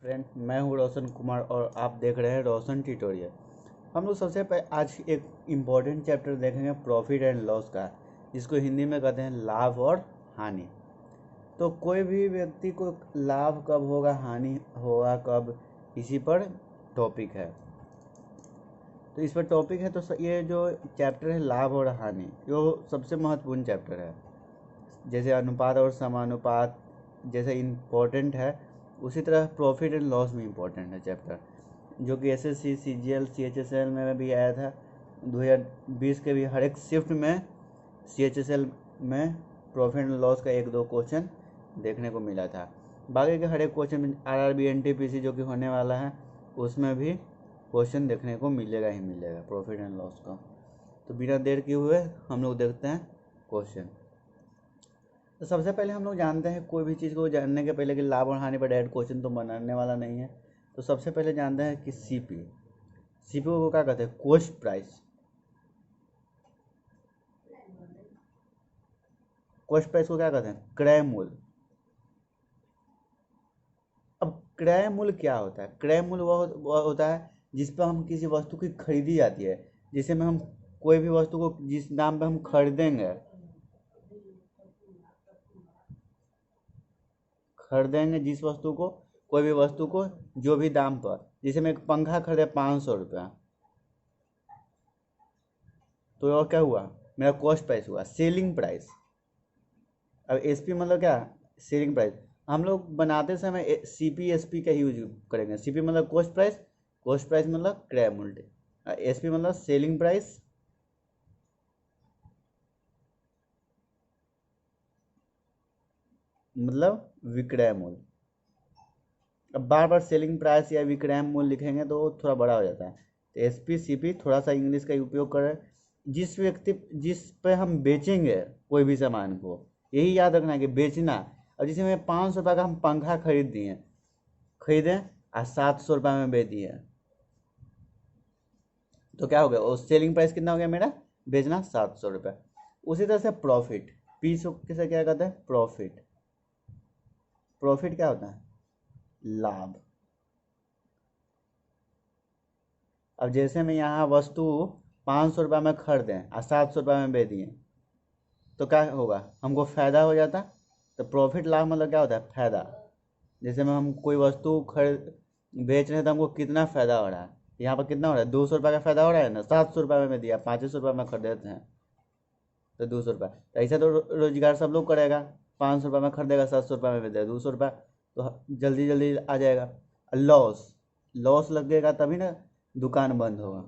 Friend, मैं हूं रोशन कुमार और आप देख रहे हैं रोशन ट्यूटोरियल। हम लोग सबसे पहले आज एक इम्पॉर्टेंट चैप्टर देखेंगे प्रॉफिट एंड लॉस का, जिसको हिंदी में कहते हैं लाभ और हानि। तो कोई भी व्यक्ति को लाभ कब होगा, हानि होगा कब, इसी पर टॉपिक है। तो इस पर टॉपिक है। तो ये जो चैप्टर है लाभ और हानि, ये सबसे महत्वपूर्ण चैप्टर है। जैसे अनुपात और समानुपात जैसे इम्पोर्टेंट है, उसी तरह प्रॉफिट एंड लॉस भी इम्पोर्टेंट है चैप्टर, जो कि एसएससी सीजीएल सीएचएसएल में भी आया था। 2020 के भी हर एक शिफ्ट में सीएचएसएल में प्रॉफिट एंड लॉस का एक दो क्वेश्चन देखने को मिला था। बाकी के हर एक क्वेश्चन आरआरबी एनटीपीसी जो कि होने वाला है, उसमें भी क्वेश्चन देखने को मिलेगा ही मिलेगा प्रॉफिट एंड लॉस का। तो बिना देर किए हुए हम लोग देखते हैं क्वेश्चन। तो सबसे पहले हम लोग जानते हैं कोई भी चीज़ को जानने के पहले कि लाभ और हानि पर डायरेक्ट क्वेश्चन तो बनाने वाला नहीं है। तो सबसे पहले जानते हैं कि सीपी को क्या कहते हैं, कॉस्ट प्राइस। कॉस्ट प्राइस को क्या कहते हैं, क्रय मूल्य। अब क्रय मूल्य क्या होता है? क्रय मूल्य वह होता है जिस पर हम किसी वस्तु की खरीदी जाती है। जिसे में हम कोई भी वस्तु को जिस दाम पे हम खरीदेंगे जिस वस्तु को, कोई भी वस्तु को जो भी दाम पर, जैसे मैं एक पंखा खरीदे 500 रुपया, तो और क्या हुआ, मेरा कॉस्ट प्राइस हुआ, सेलिंग प्राइस। अब एसपी मतलब क्या, सेलिंग प्राइस। हम लोग बनाते समय सीपी एसपी का यूज करेंगे। सीपी मतलब कॉस्ट प्राइस मतलब क्रय मूल्य, एसपी मतलब सेलिंग प्राइस, मतलब विक्रय मूल्य। अब बार बार सेलिंग प्राइस या विक्रय मूल्य लिखेंगे तो थोड़ा बड़ा हो जाता है। तो एसपी सीपी थोड़ा सा इंग्लिश का उपयोग करें। जिस पे हम बेचेंगे कोई भी सामान को, यही याद रखना है कि बेचना। और जिसे में 500 रुपये का हम पंखा खरीदें और 700 रुपये में बेच दिए, तो क्या हो गया, और सेलिंग प्राइस कितना हो गया मेरा, बेचना 700 रुपये। उसी तरह से प्रॉफिट, पी किसे क्या कहते हैं, प्रॉफिट। प्रॉफिट क्या होता है, लाभ। अब जैसे मैं यहाँ वस्तु 500 रुपये में खरीदें और 700 रुपये में बेच दिए, तो क्या होगा, हमको फ़ायदा हो जाता। तो प्रॉफिट लाभ मतलब क्या होता है, फ़ायदा। जैसे में हम कोई वस्तु खरीद बेच रहे हैं तो हमको कितना फ़ायदा हो रहा है, यहाँ पर कितना हो रहा है, 200 रुपये का फ़ायदा हो रहा है ना। 700 रुपये में दिया, 500 रुपये में खरीदेते हैं तो 200 रुपये। तो ऐसा तो रोजगार सब लोग करेगा, 500 रुपये में खरीदेगा, 700 रुपये में बेचेगा 200 रुपये, तो जल्दी जल्दी आ जाएगा। लॉस, लॉस लगेगा तभी ना दुकान बंद होगा।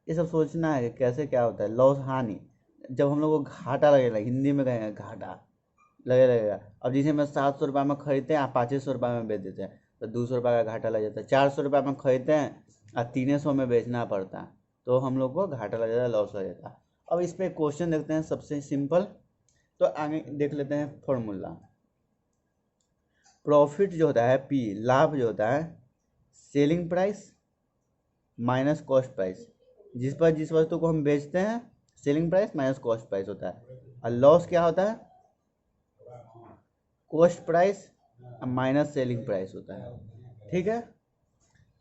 ये सब सोचना है कि कैसे क्या होता है। लॉस, हानि, जब हम लोग को घाटा लगेगा, हिंदी में कहेंगे घाटा लगेगा। अब जिसे हम 700 रुपये में खरीदते हैं, आप 500 रुपये में बेच देते हैं, तो 200 रुपये का घाटा लग जाता है। 400 रुपये में खरीदते हैं और 300 में बेचना पड़ता है, तो हम लोग को घाटा लग जाता है, लॉस लग जाता है। अब इस पर क्वेश्चन देखते हैं सबसे सिंपल। तो आगे देख लेते हैं फॉर्मूला। प्रॉफिट जो होता है, पी, लाभ जो होता है, selling price minus cost price. जिस वस्तु को हम बेचते हैं, selling price minus cost price होता है। और लॉस क्या होता है, cost price minus selling price होता है। ठीक है।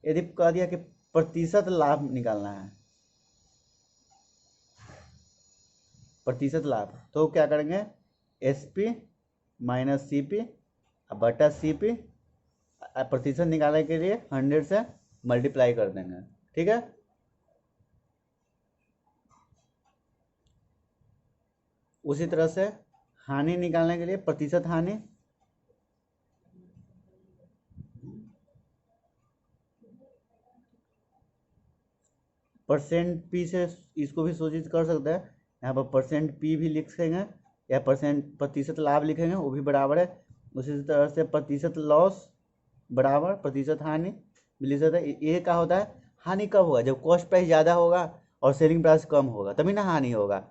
यदि कह दिया कि प्रतिशत लाभ निकालना है, प्रतिशत लाभ, तो क्या करेंगे, S P minus C P बटा सी पी, प्रतिशत निकालने के लिए 100 से मल्टीप्लाई कर देंगे। ठीक है। उसी तरह से हानि निकालने के लिए प्रतिशत हानि, परसेंट पी से इसको भी सूचित कर सकते हैं। यहाँ पर परसेंट पी भी लिखेंगे या प्रतिशत लाभ लिखेंगे, वो भी बराबर है। उसी तरह से प्रतिशत लॉस बराबर प्रतिशत हानि भी लिख सकते हैं। ये क्या होता है, हानि कब होगा, जब कॉस्ट प्राइस ज़्यादा होगा और सेलिंग प्राइस कम होगा, तभी ना हानि होगा।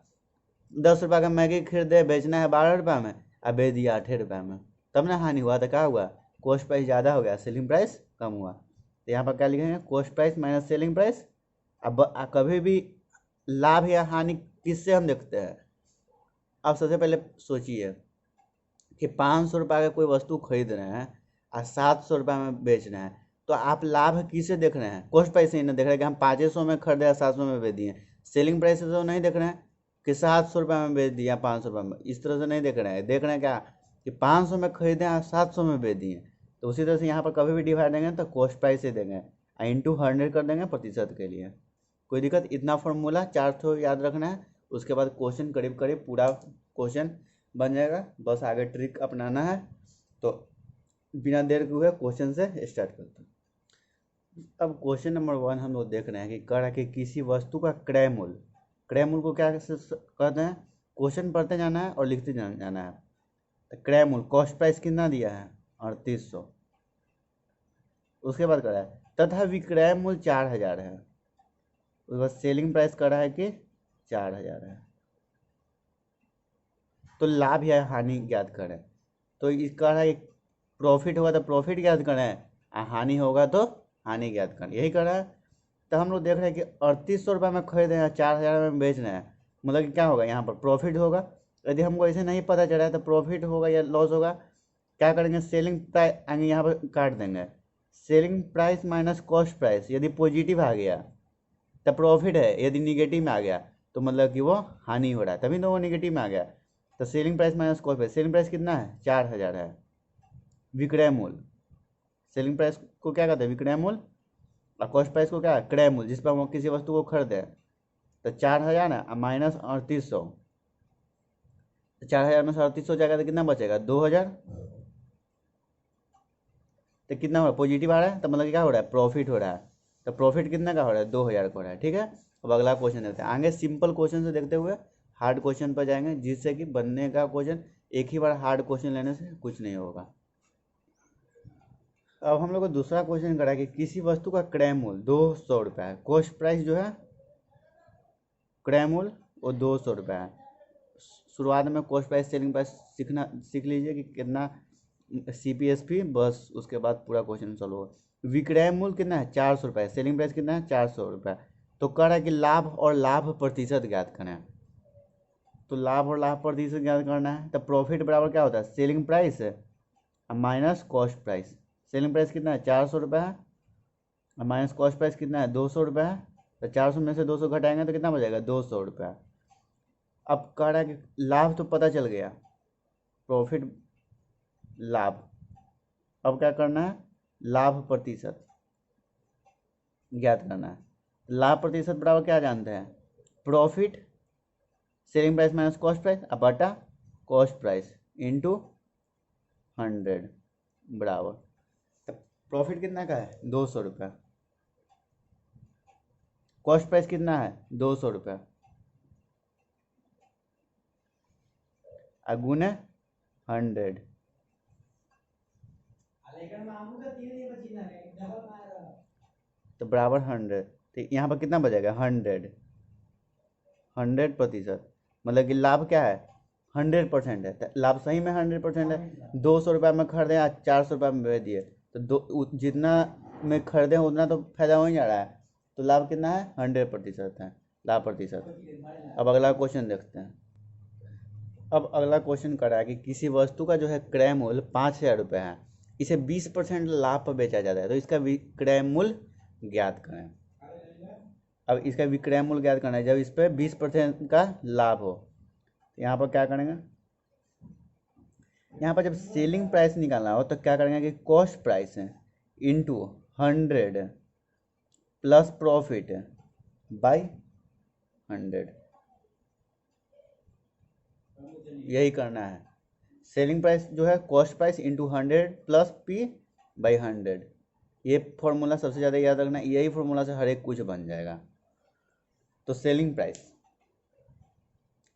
10 रुपये का मैगी खरीदे, बेचना है 12 रुपये में, अब बेच दिया 8 रुपये में, तब ना हानि हुआ। तो क्या हुआ, कॉस्ट प्राइस ज़्यादा हो गया, सेलिंग प्राइस कम हुआ। तो यहाँ पर क्या लिखेंगे, cost price minus selling price. अब कभी भी लाभ या हानि किससे हम देखते हैं। अब सबसे पहले सोचिए कि 500 रुपये का कोई वस्तु खरीद रहे हैं और 700 रुपये में बेच रहे हैं, तो आप लाभ किसे देख रहे हैं? कॉस्ट प्राइस ही ना देख रहे हैं कि हम 500 में खरीदे 700 में बेच दिए। सेलिंग प्राइस तो नहीं देख रहे हैं कि 700 रुपये में बेच दिया 500 रुपये में, इस तरह से नहीं देख रहे हैं। देख रहे हैं क्या कि 500 में खरीदे और 700 में बेच दिए। तो उसी तरह से यहाँ पर कभी भी डिवाइड देंगे तो कॉस्ट प्राइस से देंगे, इंटू 100 कर देंगे प्रतिशत के लिए। कोई दिक्कत? इतना फॉर्मूला 4 तो याद रखना है। उसके बाद क्वेश्चन करीब करीब पूरा क्वेश्चन बन जाएगा, बस आगे ट्रिक अपनाना है। तो बिना देर के हुए क्वेश्चन से स्टार्ट करते हैं। अब क्वेश्चन नंबर 1 हम लोग देख रहे हैं कि कह रहा है कि किसी वस्तु का क्रय मूल्य, क्रय मूल्य को क्या कहते हैं? क्वेश्चन पढ़ते जाना है और लिखते जाना है। तो क्रय मूल्य कॉस्ट प्राइस कितना दिया है? 3800। उसके बाद कह रहा है तथा विक्रय मूल्य 4000 है। उसके बाद सेलिंग प्राइस कह रहा है कि 4000 है। तो लाभ या हानि ज्ञात करें। तो इसका रहा है प्रॉफिट होगा तो प्रॉफिट ज्ञात करें, हानि होगा तो हानि ज्ञात करें, यही कर रहा है। तो हम लोग देख रहे हैं कि 3800 रुपये में खरीदे हैं, 4000 में बेच रहे हैं, मतलब कि क्या होगा यहाँ पर? प्रॉफिट होगा। यदि हमको ऐसे नहीं पता चला है तो प्रॉफिट होगा या लॉस होगा, क्या करेंगे? सेलिंग प्राइस आगे यहाँ पर काट देंगे, selling price minus cost price. यदि पॉजिटिव आ गया तो प्रॉफिट है, यदि निगेटिव में आ गया तो मतलब कि वो हानि हो रहा है, तभी तो वो निगेटिव में आ गया। तो selling price minus cost price, selling price कितना है? 4000 है। विक्रय मूल्य, सेलिंग प्राइस को क्या कहते हैं? विक्रय मूल्य। और कॉस्ट प्राइस को क्या है? क्रय मूल्य, जिस पर हम किसी वस्तु को खरीदे। तो 4000 है माइनस 3800, तो 4000 में से 3800 जाएगा तो कितना बचेगा? 2000। तो कितना हो रहा है? पॉजिटिव आ रहा है, तो मतलब क्या हो रहा है? प्रॉफिट हो रहा है। तो प्रॉफिट कितना का हो रहा है? 2000 का हो रहा है। ठीक है, अब अगला क्वेश्चन देखते हैं। आगे सिंपल क्वेश्चन से देखते हुए हार्ड क्वेश्चन पर जाएंगे, जिससे कि बनने का क्वेश्चन एक ही बार हार्ड क्वेश्चन लेने से कुछ नहीं होगा। अब हम लोग को दूसरा क्वेश्चन करा कि किसी वस्तु का क्रय मूल्य 200 रुपये है। कॉस्ट प्राइस जो है, क्रय मूल्य वो 200 रुपये है। शुरुआत में कॉस्ट प्राइस सेलिंग प्राइस सीख लीजिए कि कितना CPSP, बस उसके बाद पूरा क्वेश्चन सॉल्व होगा। विक्रय मूल्य कितना है? 400 रुपये। सेलिंग प्राइस कितना है? 400 रुपये। तो कह रहा है कि लाभ और लाभ प्रतिशत ज्ञात करें। तो लाभ और लाभ प्रतिशत ज्ञात करना है, तो प्रॉफिट बराबर क्या होता है? Selling price minus cost price. Selling price कितना है? 400 रुपये है, माइनस कॉस्ट प्राइस कितना है? 200 रुपये है। तो 400 में से 200 घटाएंगे तो कितना बचेगा? 200 रुपये। अब कह रहा है कि लाभ तो पता चल गया, प्रॉफिट लाभ। अब क्या करना है? लाभ प्रतिशत ज्ञात करना है। लाभ प्रतिशत बराबर क्या जानते हैं? Profit selling price minus cost price बटा कॉस्ट प्राइस इंटू 100 बराबर। तो प्रॉफिट कितना का है? 200 रुपये। कॉस्ट प्राइस कितना है? 200 रुपये। गुने 100, तो बराबर 100। तो यहाँ पर कितना बचेगा? 100% मतलब कि लाभ क्या है? 100% है। तो लाभ सही में 100% है। 200 रुपये में खरीदे या 400 रुपये में बेच दिए, तो जितना में खरीदे उतना तो फायदा हो ही जा रहा है। तो लाभ कितना है? 100% है लाभ प्रतिशत। अब अगला क्वेश्चन देखते हैं। अब अगला क्वेश्चन कर रहा है कि किसी वस्तु का जो है क्रय मूल्य 5000 रुपये है, इसे 20% लाभ पर बेचा जाता है, तो इसका विक्रय मूल्य ज्ञात करें। अब इसका विक्रय मूल्य ज्ञात करना है जब इस पर 20% का लाभ हो। यहाँ पर क्या करेंगे? यहाँ पर जब सेलिंग प्राइस निकालना हो तो क्या करेंगे कि कॉस्ट प्राइस है इंटू 100 प्लस प्रॉफिट बाई 100, यही करना है। सेलिंग प्राइस जो है cost price into 100 plus P by 100, ये फॉर्मूला सबसे ज़्यादा याद रखना, यही फॉर्मूला से हर एक कुछ बन जाएगा। तो सेलिंग प्राइस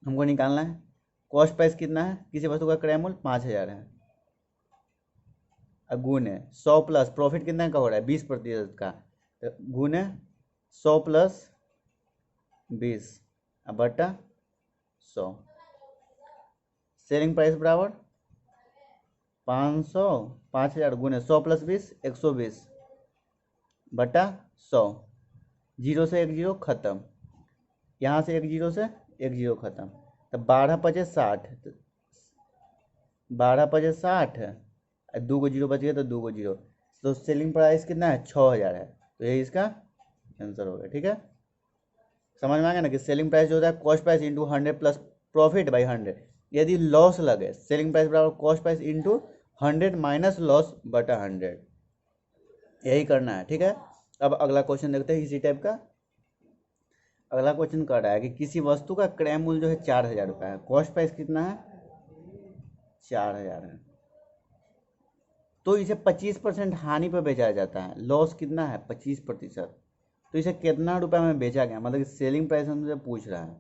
हमको निकालना है, कॉस्ट प्राइस कितना है? किसी वस्तु का क्रय मूल्य 5000 है, गुने 100 प्लस प्रॉफिट कितना का हो रहा है? 20% का, तो गुने 100 प्लस 20 बटा 100। सेलिंग प्राइस बराबर 500, 5000 गुने 100 प्लस 20 120 बटा 100। जीरो से एक जीरो खत्म, यहाँ से एक जीरो से एक जीरो खत्म, तो 12 पचे 60, 12 पचे 60 2 को जीरो बच गया तो 2 को जीरो, तो सेलिंग प्राइस कितना है 6000 है, तो यही इसका आंसर हो गया। ठीक है, समझ में आ गया ना कि सेलिंग प्राइस जो होता है cost price into 100 plus profit by 100। यदि लॉस लगे, सेलिंग प्राइस बराबर cost price into 100 minus loss बटा 100, यही करना है। ठीक है, अब अगला क्वेश्चन देखते हैं इसी टाइप का। अगला क्वेश्चन कर रहा है कि किसी वस्तु का क्रय मूल्य जो है 4000 रुपये है, कॉस्ट प्राइस कितना है 4000 है, तो इसे 25% हानि पर बेचा जाता है, लॉस कितना है 25%, तो इसे कितना रुपए में बेचा गया, मतलब कि सेलिंग प्राइस हमसे पूछ रहा है।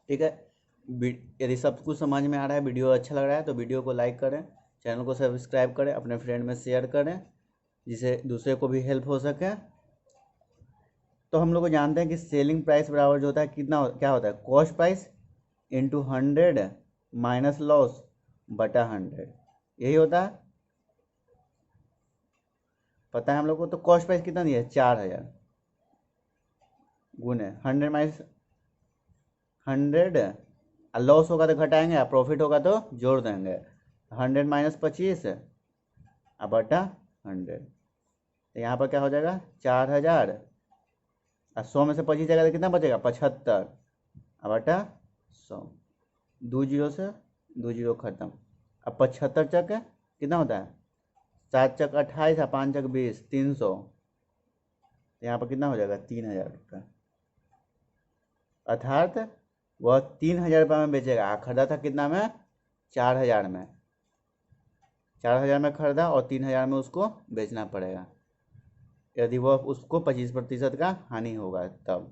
ठीक है, यदि सब कुछ समझ में आ रहा है, वीडियो अच्छा लग रहा है तो वीडियो को लाइक करें, चैनल को सब्सक्राइब करें, अपने फ्रेंड में शेयर करें जिससे दूसरे को भी हेल्प हो सके। तो हम लोग को जानते हैं कि सेलिंग प्राइस बराबर जो होता है कितना क्या होता है, cost price into 100 minus loss बटा 100, यही होता है, पता है हम लोग को। तो कॉस्ट प्राइस कितना दिया है 4000 गुने 100 माइनस 100, लॉस होगा तो घटाएंगे, प्रॉफिट होगा तो जोड़ देंगे, 100 माइनस 25 बटा 100, तो यहाँ पर क्या हो जाएगा 4000, और 100 में से 25 जाएगा तो कितना बचेगा 75 बटा 100, 2 जीरो से 2 जीरो खत्म। अब 75 चक कितना होता है, 7 चक 28 है, 5 चक 20, 300, तो यहाँ पर कितना हो जाएगा 3000 रुपये, अर्थात वह 3000 रुपये में बेचेगा, खरीदा था कितना में 4000 में, 4000 में खरीदा और 3000 में उसको बेचना पड़ेगा, यदि वह उसको 25% का हानि होगा तब।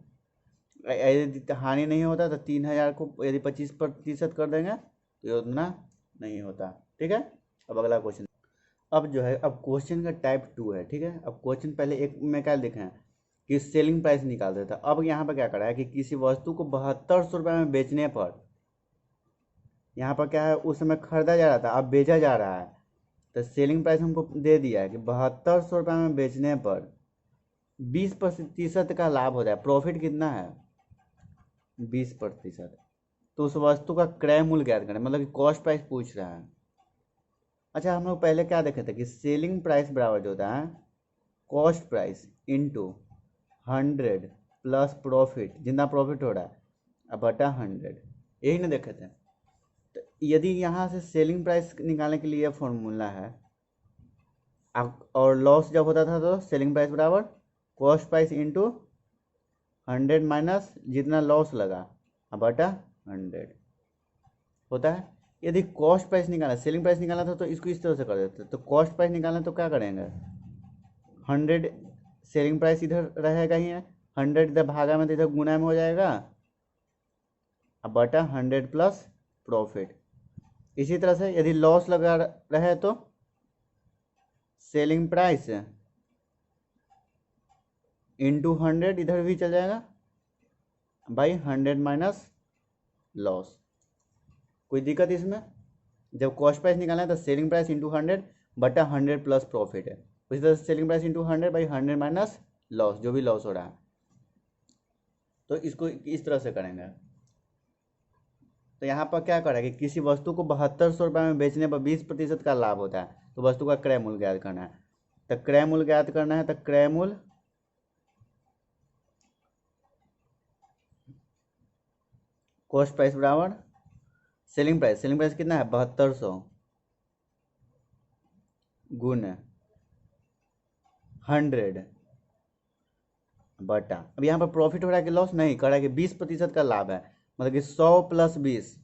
यदि हानि नहीं होता तो 3000 को यदि 25% कर देंगे तो ये उतना नहीं होता। ठीक है, अब अगला क्वेश्चन। अब जो है, अब क्वेश्चन का टाइप 2 है। ठीक है, अब क्वेश्चन पहले एक में क्या लिखे हैं कि सेलिंग प्राइस निकाल देता, अब यहाँ पर क्या करा है कि किसी वस्तु को 7200 रुपये में बेचने पर, यहाँ पर क्या है उस समय खरीदा जा रहा था अब बेचा जा रहा है, तो सेलिंग प्राइस हमको दे दिया है कि 7200 रुपये में बेचने पर 20% का लाभ होता है, प्रॉफिट कितना है 20%, तो उस वस्तु का क्रय मूल्य ज्ञात करें, मतलब कि कॉस्ट प्राइस पूछ रहा है। अच्छा, हम लोग पहले क्या देखे थे कि सेलिंग प्राइस बराबर जो होता है cost price into 100 plus profit, जितना प्रॉफिट हो रहा है अब बटा 100, यही ना देखे थे। तो यदि यहाँ से सेलिंग प्राइस निकालने के लिए फॉर्मूला है, और लॉस जब होता था तो सेलिंग प्राइस बराबर कॉस्ट प्राइस इंटू 100 माइनस जितना लॉस लगा बटा 100 होता है। यदि कॉस्ट प्राइस निकालना, सेलिंग प्राइस निकालना था तो इसको इस तरह से कर देते, तो कॉस्ट प्राइस निकालना तो क्या करेंगे 100, सेलिंग प्राइस इधर रहेगा ही है, 100 इधर भागा में तो इधर गुना में हो जाएगा, अब बटा 100 प्लस प्रॉफिट। इसी तरह से यदि लॉस लगा रहे तो सेलिंग प्राइस इंटू 100 इधर भी चल जाएगा बाई 100 माइनस लॉस। कोई दिक्कत इसमें, जब कॉस्ट प्राइस निकालना है तो सेलिंग प्राइस इंटू 100 बटा 100 प्लस प्रॉफिट है, उसी तरह से selling price into 100 by 100 minus loss, जो भी लॉस हो रहा है, तो इसको इस तरह से करेंगे। तो यहाँ पर क्या करें कि किसी वस्तु को 7200 रुपये में बेचने पर 20% का लाभ होता है, तो वस्तु का क्रय मूल्य ज्ञात करना है। तो क्रय मूल्य ज्ञात करना है, तो क्रय मूल्य कॉस्ट प्राइस बराबर सेलिंग प्राइस, सेलिंग प्राइस कितना है 7200 गुण 100 बटा, अब यहाँ पर प्रॉफिट हो रहा है कि लॉस, नहीं कर रहा है कि 20% का लाभ है, मतलब कि 100 प्लस 20,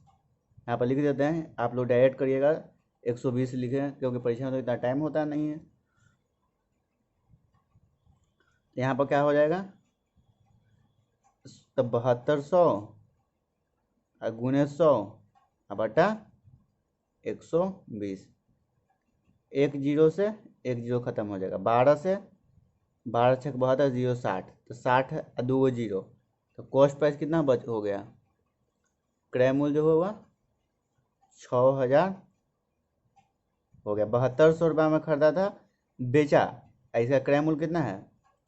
यहाँ पर लिख देते हैं, आप लोग डायरेक्ट करिएगा 120 लिखें क्योंकि परीक्षा में तो इतना टाइम होता नहीं है। यहाँ पर क्या हो जाएगा, तब 7200 गुने 100 बटा 120, एक जीरो से एक जीरो खत्म हो जाएगा, 12 से 12 छक 72, जीरो 60, तो 60 दो जीरो, तो कॉस्ट प्राइस कितना बच हो गया, क्रय मूल्य जो होगा 6000 हो गया, 7200 रुपये में खरीदा था बेचा, इसका क्रय मूल्य कितना है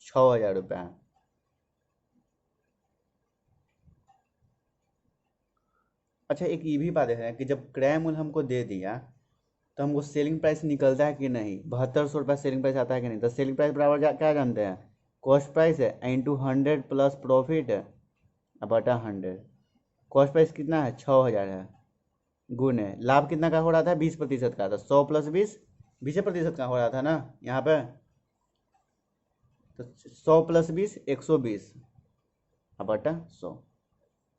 6000 रुपये। अच्छा, एक ये भी बात है कि जब क्रय मूल्य हमको दे दिया तो हमको सेलिंग प्राइस निकलता है कि नहीं, 7200 रुपये सेलिंग प्राइस आता है कि नहीं। तो सेलिंग प्राइस बराबर क्या जानते हैं, कॉस्ट प्राइस है इंटू 100 प्लस प्रॉफिट है बटा 100। कॉस्ट प्राइस कितना है 6000 है, गुण है लाभ कितना का हो रहा था 20% का, तो 100 प्लस 20 20% का हो रहा था ना यहाँ पे। तो 100 प्लस 20 120 बटा 100,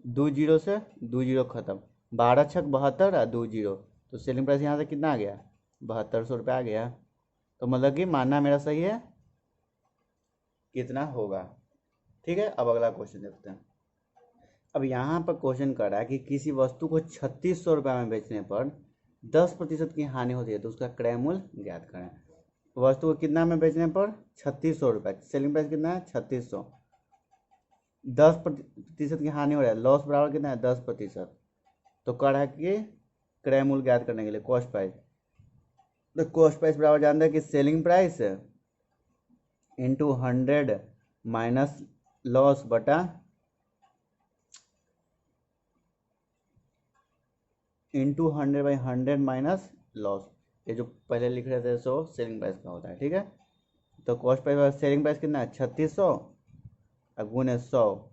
2 जीरो से 2 जीरो खत्म, 12 छक 72 और 2 जीरो, तो सेलिंग प्राइस यहाँ से कितना आ गया 7200 रुपये आ गया। तो मतलब कि मानना मेरा सही है, कितना होगा। ठीक है, अब अगला क्वेश्चन देखते हैं। अब यहाँ पर क्वेश्चन कर रहा है कि किसी वस्तु को 3600 रुपये में बेचने पर 10% की हानि होती है, तो उसका क्रय मूल्य ज्ञात करें। वस्तु को कितना में बेचने पर 3600 रुपये, सेलिंग प्राइस कितना है 3600, 10% की हानि हो रहा है, लॉस बराबर कितना है 10%। तो कर है कि क्रय मूल्य ज्ञात करने के लिए कॉस्ट प्राइस, तो कॉस्ट प्राइस बराबर जानते हैं कि selling price into 100 minus loss बटा इंटू 100/100 माइनस लॉस। ये जो पहले लिख रहे थे सो सेलिंग प्राइस का होता है। ठीक है, तो कॉस्ट प्राइस सेलिंग प्राइस कितना है 3600 गुने 100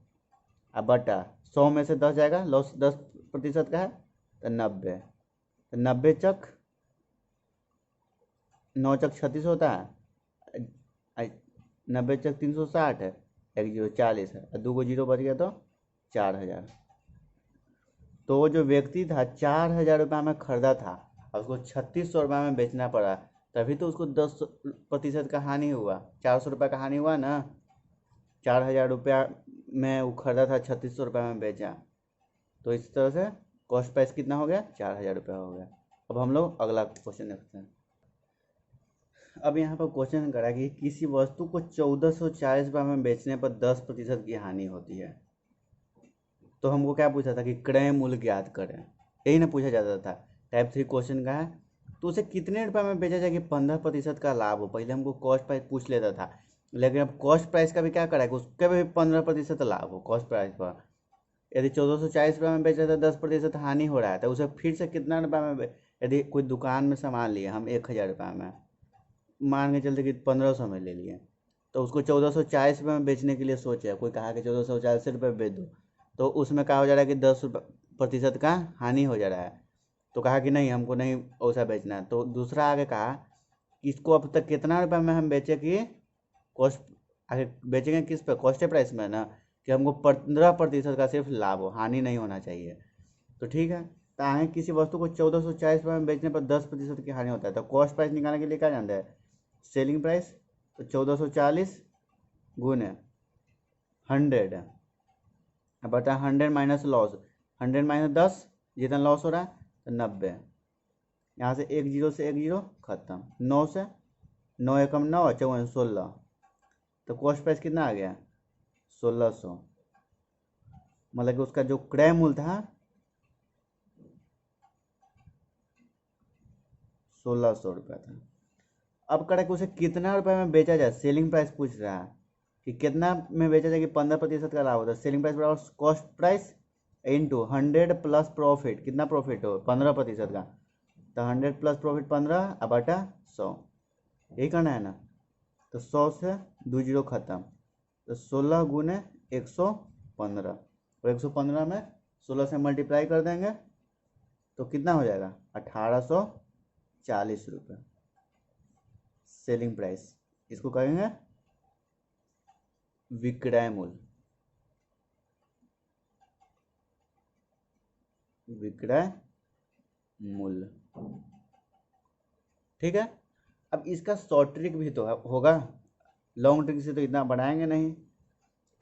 बटा 100 में से 10 जाएगा, लॉस 10% का है तो 90, तो 90 चक 9 चक 36 होता है, 90 चक 360 है, 1 जीरो 40 है, 2 जीरो बच गया तो 4000। तो वो जो व्यक्ति था 4000 रुपये में खरीदा था, और उसको 3600 रुपये में बेचना पड़ा, तभी तो उसको 10% का हानि हुआ, 400 रुपये का हानि हुआ ना। 4000 रुपया में वो खरीदा था, 3600 रुपये में बेचा, तो इस तरह से कॉस्ट प्राइस कितना हो गया 4000 रुपया हो गया। अब हम लोग अगला क्वेश्चन देखते हैं। अब यहाँ पर क्वेश्चन करा कि किसी वस्तु को 1440 रुपये में बेचने पर 10% की हानि होती है, तो हमको क्या पूछा था कि क्रय मूल्य ज्ञात करें, यही ना पूछा जाता था। टाइप 3 क्वेश्चन का है, तो उसे कितने रुपए में बेचा जाए कि 15% का लाभ हो। पहले हमको कॉस्ट प्राइस पूछ लेता था, लेकिन अब कॉस्ट प्राइस का भी क्या करा है कि उसके भी 15% लाभ हो कॉस्ट प्राइस पर। यदि 1440 रुपये में बेच रहे थे 10% हानि हो रहा है, तो उसे फिर से कितना रुपये में, यदि कोई दुकान में सामान लिए हम 1000 रुपये में, मान के चलते कि 1500 में ले लिए, तो उसको 1440 रुपये में बेचने के लिए सोचा, कोई कहा कि 1440 रुपये बेच दो, तो उसमें क्या हो जा रहा है कि 10% का हानि हो जा रहा है। तो कहा कि नहीं हमको नहीं वैसा बेचना है। तो दूसरा आगे कहा कि इसको अब तक कितना रुपये में हम बेचे कि कॉस्ट, आगे बेचेंगे किस पे कॉस्ट प्राइस में ना, कि हमको 15% का सिर्फ लाभ हो, हानि नहीं होना चाहिए। तो ठीक है, तो आगे किसी वस्तु को 1440 रुपये में बेचने पर 10% की हानि होता है, तो कॉस्ट प्राइस निकालने के लिए क्या जानते हैं सेलिंग प्राइस, तो 1440 गुने 100 बटा 100 माइनस लॉस, 100 माइनस 10 जितना लॉस हो रहा है तो 90, यहाँ से 1 जीरो से 1 जीरो खत्म, 9 से 9 एकम 9 चौवन 16, तो कॉस्ट प्राइस कितना आ गया 1600। मतलब कि उसका जो क्रय मूल्य था 1600 रुपया था। अब कह रहा है कि उसे कितना रुपए में बेचा जाए, सेलिंग प्राइस पूछ रहा है कि कितना में बेचा जाए कि 15% का लाभ होता है। सेलिंग प्राइस बराबर cost price into 100 plus profit, कितना प्रॉफिट हो 15% का, तो 100 प्लस प्रॉफिट 15 बटा 100, यही करना है ना। तो 100 से 2 जीरो खत्म, तो 16 गुने 115, और 115 में 16 से मल्टीप्लाई कर देंगे तो कितना हो जाएगा 1840 रुपये सेलिंग प्राइस। इसको कहेंगे विक्रय मूल्य, विक्रय मूल्य। ठीक है, अब इसका शॉर्ट ट्रिक भी तो होगा, लॉन्ग ट्रिक से तो इतना बढ़ाएंगे नहीं।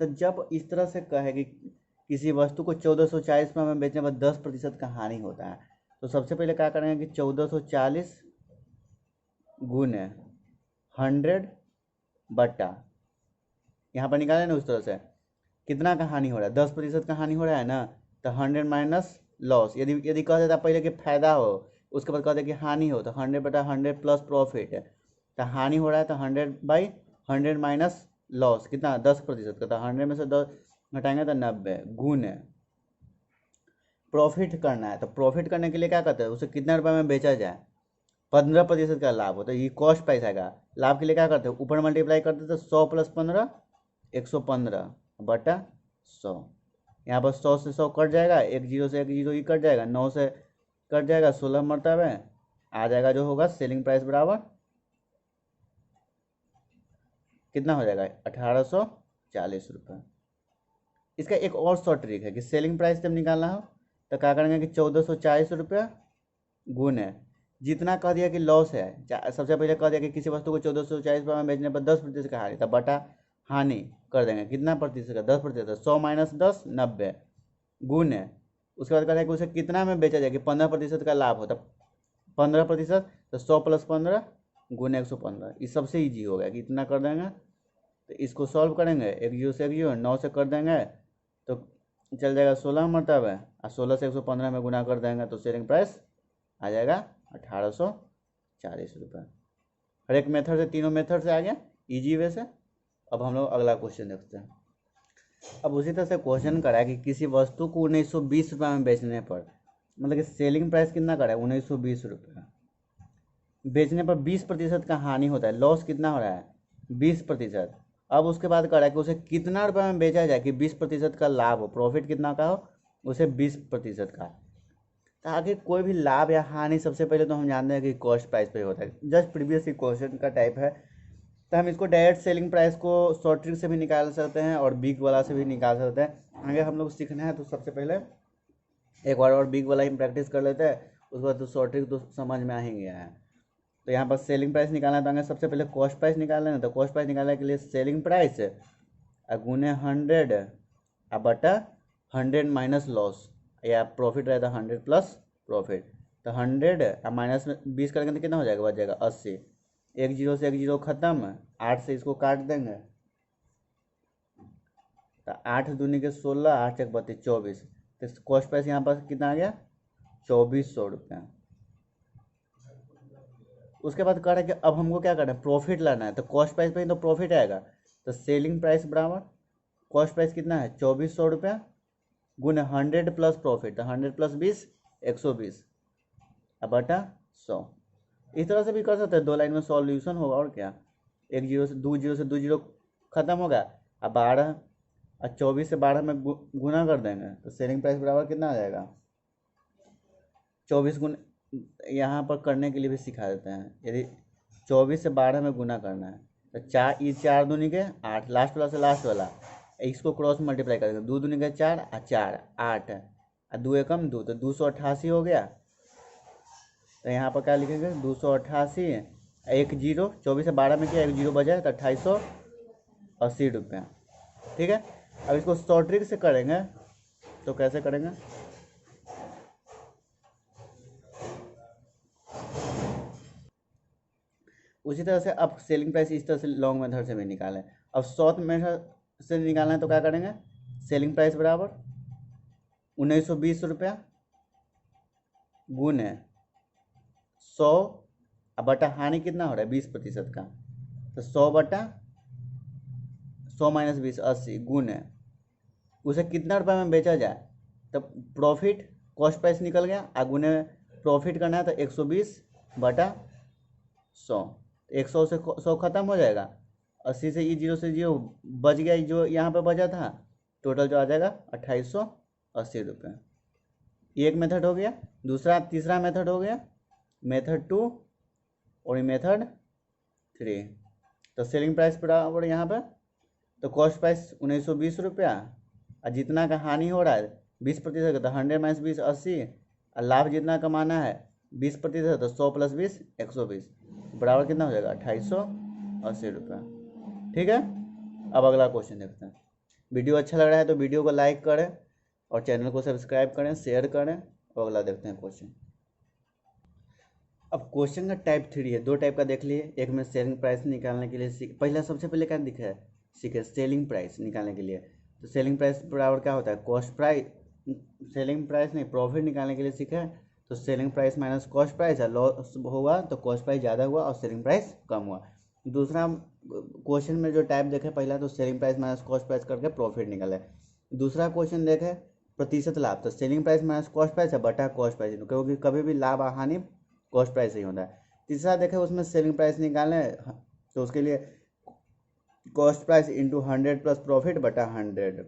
तो जब इस तरह से कहे कि किसी वस्तु को 1440 रुपये में बेचने पर 10% का हानि होता है, तो सबसे पहले क्या करेंगे कि 1440 गुने 100 बटा, यहाँ पर निकालें ना उस तरह से कितना का हानि हो रहा है 10% का हानि हो रहा है ना, तो 100 माइनस लॉस, यदि कह देता पहले कि फायदा हो, उसके बाद कह दे कि हानि हो, तो 100 बटा 100 प्लस प्रॉफिट है, तो हानि हो रहा है तो 100/100 माइनस लॉस कितना 10% का, तो 100 में से 10 घटाएंगे तो 90 गुने प्रॉफिट करना है। तो प्रॉफिट करने के लिए क्या करते हैं, उसे कितना रुपये में बेचा जाए 15% का लाभ होता है, ये कॉस्ट प्राइस आएगा। लाभ के लिए क्या करते हैं, ऊपर मल्टीप्लाई करते तो 100 + 15 115 बटा 100। यहाँ पर 100 से 100 कट जाएगा, 1 जीरो से 1 जीरो ही कट जाएगा, 9 से कट जाएगा, 16 मरतबे आ जाएगा जो होगा सेलिंग प्राइस बराबर कितना हो जाएगा 1840 रुपये। इसका एक और शॉर्ट ट्रिक है कि सेलिंग प्राइस जब निकालना हो तो क्या करेंगे कि 1440 रुपया गुने जितना कह दिया कि लॉस है, सबसे पहले कह दिया कि किसी वस्तु को 1440 रुपये में बेचने पर 10% का हानि, तब बटा हानि कर देंगे कितना प्रतिशत का, 10%, 100 - 10 90 गुने उसके बाद कहते हैं कि उसे कितना में बेचा जाए कि 15% का लाभ होता, 15%, तो 100 + 15 गुने 115। ये सबसे ईजी हो गया कि इतना कर देंगे। तो इसको सॉल्व करेंगे, 1 जीरो से 1 जीरो, 9 से कर देंगे तो चल जाएगा 16 मरतबे, और 16 से 115 में गुना कर देंगे तो सेलिंग प्राइस आ जाएगा 1840 रुपये। हर एक मेथड से, तीनों मेथड से आ गया ईजी वे से। अब हम लोग अगला क्वेश्चन देखते हैं। अब उसी तरह से क्वेश्चन करा है कि किसी वस्तु को 1920 रुपये में बेचने पर, मतलब कि सेलिंग प्राइस कितना करा है 1920 रुपये, बेचने पर 20% का हानि होता है, लॉस कितना हो रहा है 20%। अब उसके बाद करा है कि उसे कितना रुपये में बेचा जाए कि 20% का लाभ हो, प्रॉफिट कितना का हो उसे 20% का। ताकि कोई भी लाभ या हानि सबसे पहले तो हम जानते हैं कि कॉस्ट प्राइस पे होता है, जस्ट प्रीवियस क्वेश्चन का टाइप है। तो हम इसको डायरेक्ट सेलिंग प्राइस को शॉर्ट ट्रिक से भी निकाल सकते हैं और बिग वाला से भी निकाल सकते हैं। अगर हम लोग सीखना है तो सबसे पहले एक बार और बिग वाला ही प्रैक्टिस कर लेते हैं, उसके बाद तो शॉर्ट ट्रिक तो समझ में आ ही गया है। तो यहाँ पर सेलिंग प्राइस निकालना है तो सबसे पहले कॉस्ट प्राइस निकालना है। तो कॉस्ट प्राइस निकालने के लिए सेलिंग प्राइस गुने 100 बटा 100 माइनस लॉस, या प्रॉफिट रहता है 100 प्लस प्रॉफिट। तो 100 माइनस में 20 करेंगे तो कितना हो जाएगा, बच जाएगा 80। 1 जीरो से 1 जीरो खत्म, 8 से इसको काट देंगे तो 8 दूनी के 16, 8 एक 32, 24। तो कॉस्ट प्राइस यहाँ पर कितना आ गया 2400 रुपया। उसके बाद कह रहा है कि अब हमको क्या करना है, प्रॉफिट लाना है। तो कॉस्ट प्राइस पे ही तो प्रॉफिट आएगा, तो सेलिंग प्राइस बराबर कॉस्ट प्राइस कितना है 2400 रुपया गुने 100 प्लस प्रॉफिट, तो 100 + 20 120 बटा 100। इस तरह से भी कर सकते हैं, 2 लाइन में सॉल्यूशन होगा और क्या। 1 जीरो से 2 जीरो से 2 जीरो खत्म होगा, अब 12 और 24 से 12 में गुना कर देंगे तो सेलिंग प्राइस बराबर कितना आ जाएगा 24 गुना। यहाँ पर करने के लिए भी सिखा देते हैं, यदि 24 से 12 में गुना करना है तो 4, ये 4 दूनी के 8, लास्ट वाला से लास्ट वाला, इसको क्रॉस मल्टीप्लाई करेंगे, 2 दूनी के 4 और 4 8 और 2 एकम 2, तो 288 हो गया। तो यहाँ पर क्या लिखेंगे 288, 1 जीरो, 24 से 12 में किया 1 जीरो बजा तो 2880 रुपया। ठीक है, अब इसको शॉर्ट ट्रिक से करेंगे तो कैसे करेंगे, उसी तरह से अब सेलिंग प्राइस इस तरह से लॉन्ग मेथड से भी निकालें। अब शॉर्ट मेथड से निकालना है तो क्या करेंगे, सेलिंग प्राइस बराबर 1920 रुपया गुने 100 बटा हानि कितना हो रहा है 20% का, तो 100 बटा 100 - 20 80 गुने उसे कितना रुपये में बेचा जाए, तो प्रॉफिट कॉस्ट प्राइस निकल गया, गुने प्रॉफिट करना है तो 120 बटा 100। 100 से 100 खत्म हो जाएगा, 80 से जीरो से जीरो बच गया जो यहाँ पे बचा था, टोटल जो आ जाएगा 2880 रुपये। ये एक मेथड हो गया। तीसरा मेथड हो गया मेथड 2 और मेथड 3। तो सेलिंग प्राइस बराबर यहाँ पे तो कॉस्ट प्राइस 1920 रुपया और जितना का हानि हो रहा है 20% का, तो 100 - 20 80, और लाभ जितना कमाना है 20%, तो 100 + 20 120 बराबर कितना हो जाएगा 2880 रुपया। ठीक है, अब अगला क्वेश्चन देखते हैं। वीडियो अच्छा लग रहा है तो वीडियो को लाइक करें और चैनल को सब्सक्राइब करें, शेयर करें। और अगला देखते हैं क्वेश्चन। अब क्वेश्चन का टाइप 3 है, 2 टाइप का देख लिए। एक में सेलिंग प्राइस निकालने के लिए पहला सबसे पहले क्या दिखा है, सीखे सेलिंग प्राइस निकालने के लिए। तो सेलिंग प्राइस बराबर क्या होता है कॉस्ट प्राइस, सेलिंग प्राइस नहीं प्रॉफिट निकालने के लिए सीखा है। तो selling price minus cost price है, लॉस हुआ तो कॉस्ट प्राइस ज़्यादा हुआ और सेलिंग प्राइस कम हुआ। दूसरा क्वेश्चन में जो टाइप देखे पहला तो selling price minus cost price करके प्रॉफिट निकाले। दूसरा क्वेश्चन देखे प्रतिशत लाभ, तो selling price minus cost price है बटा कॉस्ट प्राइस, क्योंकि कभी भी लाभ हानि कॉस्ट प्राइस ही होता है। तीसरा देखें उसमें सेलिंग प्राइस निकालें तो उसके लिए cost price into 100 plus profit बटा 100।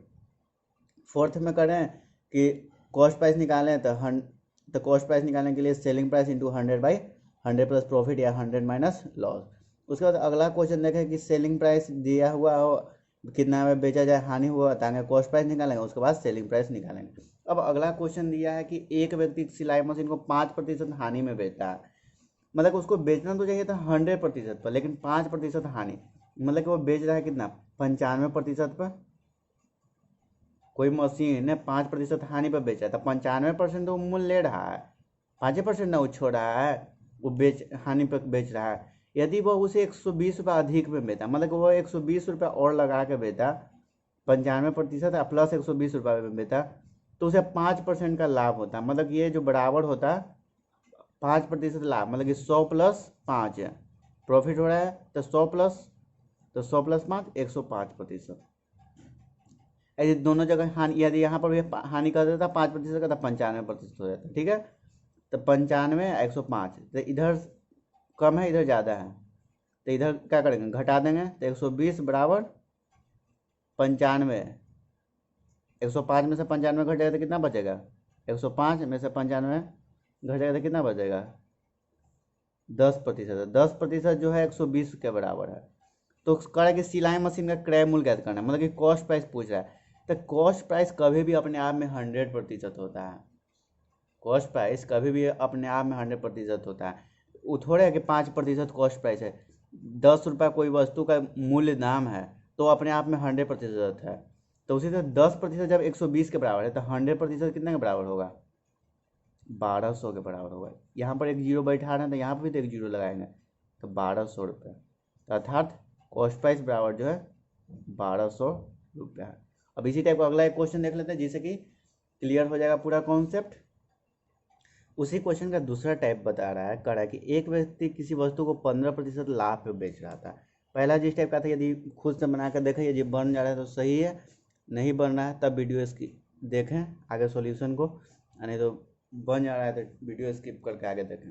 फोर्थ में करें कि कॉस्ट प्राइस निकालें तो कॉस्ट प्राइस निकालने के लिए selling price into 100/100 plus profit या 100 माइनस लॉस। उसके बाद अगला क्वेश्चन देखें कि सेलिंग प्राइस दिया हुआ हो कितना में बेचा जाए, हानि हुआ ताकि कॉस्ट प्राइस निकालेंगे, उसके बाद सेलिंग प्राइस निकालेंगे। अब अगला क्वेश्चन दिया है कि एक व्यक्ति सिलाई मशीन को 5% हानि में बेचता है, मतलब उसको बेचना तो चाहिए था 100% पर, लेकिन 5% हानि, मतलब कि वो बेच रहा है कितना 95% पर। कोई मशीन ने 5% हानि पर बेचा था, 95% तो मूल्य ले रहा है, 5% ना वो छोड़ रहा है, वो हानि पर बेच रहा है। यदि वो उसे 120 रुपये अधिक में बेचा, मतलब कि वो 120 रुपये और लगा के बेचा, 95% प्लस 120 रुपये में बेचा, तो उसे 5% का लाभ होता, मतलब ये जो बराबर होता 5% लाभ, मतलब कि 100 प्लस 5 है प्रॉफिट हो रहा है, तो 100 प्लस 5 105%। यदि दोनों जगह हानि, यदि यहाँ पर भी हानि कर देता 5% का, तो 95% हो जाता, ठीक है। तो 95 105, तो इधर कम है इधर ज़्यादा है, तो इधर क्या करेंगे घटा देंगे, तो 120 बराबर 95, 105 में से 95 घट जाएगा तो कितना बचेगा, 105 में से 95 घट जाएगा तो कितना बचेगा 10%। 10% जो है 120 के बराबर है। तो कह कि सिलाई मशीन का क्रय मूल्य ज्ञात करना है, मतलब कि कॉस्ट प्राइस पूछ रहा है। तो कॉस्ट प्राइस कभी भी अपने आप में 100% होता है, कॉस्ट प्राइस कभी भी अपने आप में 100% होता है। वो थोड़े है कि 5% कॉस्ट प्राइस है, 10 रुपये कोई वस्तु का मूल्य दाम है तो अपने आप में 100% है। तो उसी तरह 10% जब 120 के बराबर है तो 100% कितने के बराबर होगा, 1200 के बराबर होगा। यहाँ पर एक जीरो बैठा रहे हैं तो यहाँ पर भी तो एक जीरो लगाएंगे, तो 1200 रुपये, अर्थात कॉस्ट प्राइस बराबर जो है 1200 रुपये है। अब इसी टाइप का अगला एक क्वेश्चन देख लेते हैं जिससे कि क्लियर हो जाएगा पूरा कॉन्सेप्ट। उसी क्वेश्चन का दूसरा टाइप बता रहा है, कह रहा है कि एक व्यक्ति किसी वस्तु को 15% लाभ पे बेच रहा था। पहला जिस टाइप का था, यदि खुद से बना कर देखें, यदि बन जा रहा है तो सही है, नहीं बन रहा है तब वीडियो इसकी देखें आगे सॉल्यूशन को, नहीं तो बन जा रहा है तो वीडियो स्किप करके आगे देखें।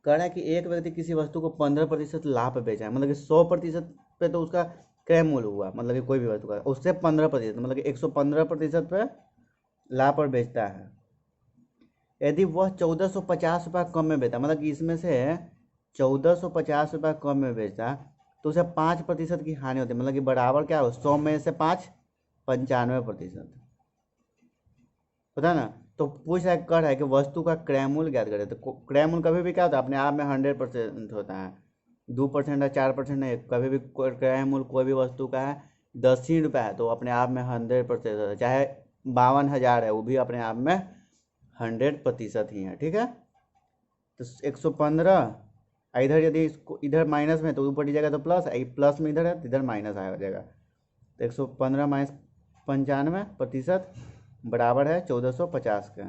कह रहा है कि एक व्यक्ति किसी वस्तु को 15% लाभ पे बेचा है, मतलब कि 100% पे तो उसका क्रय मूल्य हुआ, मतलब कि कोई भी वस्तु का, उससे 15%, मतलब कि 115% पे लाभ पर बेचता है। यदि वह 1450 रुपये कम में बेचा, मतलब कि इसमें से 1450 रुपये कम में बेचा, तो उसे 5% की हानि होती है, मतलब कि बराबर क्या हो 100 में से 5 95%, पता है ना। तो पूछ रहा है, कर है कि वस्तु का क्रय मूल्य ज्ञात करें। तो क्रय मूल्य कभी भी क्या होता है अपने आप में 100% होता है, 2% या 4% नहीं, कभी भी क्रय मूल्य कोई भी वस्तु का है 10 ही रुपये है तो अपने आप में 100% होता है, चाहे 52,000 है वो भी अपने आप में 100% ही है, ठीक है। तो 115 इधर, यदि इसको इधर माइनस में तो ऊपर जाएगा तो प्लस, प्लस में इधर है तो इधर माइनस आ जाएगा, तो 115 माइनस 95% बराबर है 1450 का।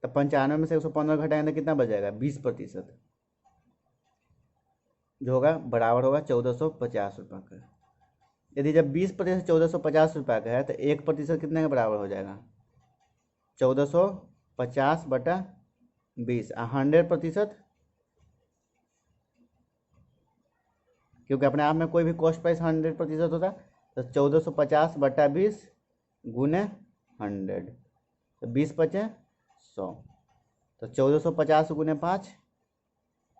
तो 95 में से 115 घटाएंगे तो कितना बच जाएगा 20%, जो होगा बराबर होगा 1450 रुपये का। यदि जब 20% 1450 रुपये का है तो 1% कितने के बराबर हो जाएगा 1450/20, 100%, क्योंकि अपने आप में कोई भी कॉस्ट प्राइस 100% होता है। तो 1450/20 गुने 100, तो 20 बचे 100, तो 1450 गुने 5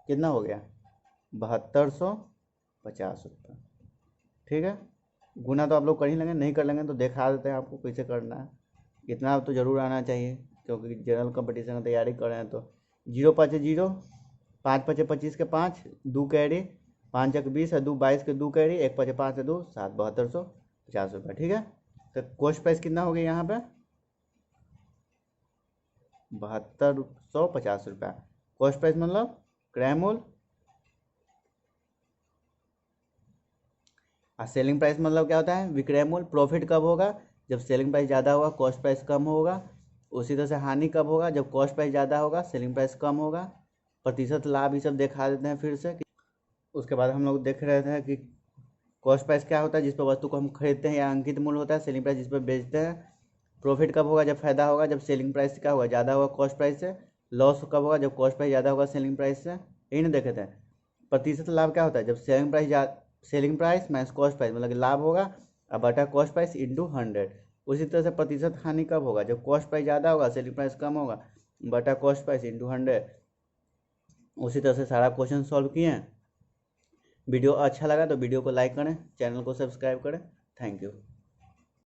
कितना हो गया 7250 रुपये, ठीक है। गुना तो आप लोग कर ही लेंगे, नहीं कर लेंगे तो दिखा देते हैं आपको कैसे करना है। इतना तो जरूर आना चाहिए क्योंकि जनरल कंपटीशन की तैयारी कर रहे हैं। तो 0 5 0, 5 5 25 के 5, 2 कैरी, 5 1 20 है, 2 22 के 2 कैरी, 1 5 5 2 7, 7250 रुपये, ठीक है। तो कॉस्ट प्राइस कितना हो गया यहाँ पे 7250 रुपये। कॉस्ट प्राइस मतलब क्रय मूल्य, और सेलिंग प्राइस मतलब क्या होता है विक्रय मूल्य। प्रॉफिट कब होगा जब सेलिंग प्राइस ज़्यादा होगा कॉस्ट प्राइस कम होगा। उसी तरह से हानि कब होगा जब कॉस्ट प्राइस ज़्यादा होगा सेलिंग प्राइस कम होगा। प्रतिशत लाभ ये सब दिखा देते हैं फिर से। उसके बाद हम लोग देख रहे थे कि कॉस्ट प्राइस क्या होता है जिस पर वस्तु को हम खरीदते हैं या अंकित मूल्य होता है। सेलिंग प्राइस जिस पर बेचते हैं। प्रॉफिट कब होगा जब फायदा होगा, जब सेलिंग प्राइस क्या होगा ज़्यादा होगा कॉस्ट प्राइस से, लॉस कब होगा? जब कॉस्ट प्राइस ज़्यादा होगा सेलिंग प्राइस से, यही ना देखे थे। प्रतिशत लाभ क्या होता है? जब selling price minus cost price मतलब कि लाभ होगा और बटा कॉस्ट प्राइस इंटू 100। उसी तरह से प्रतिशत हानि कब होगा? जब कॉस्ट प्राइस ज़्यादा होगा सेलिंग प्राइस कम होगा बटा कॉस्ट प्राइस इंटू 100। उसी तरह से सारा क्वेश्चन सॉल्व किए हैं। वीडियो अच्छा लगा तो वीडियो को लाइक करें, चैनल को सब्सक्राइब करें। Thank you.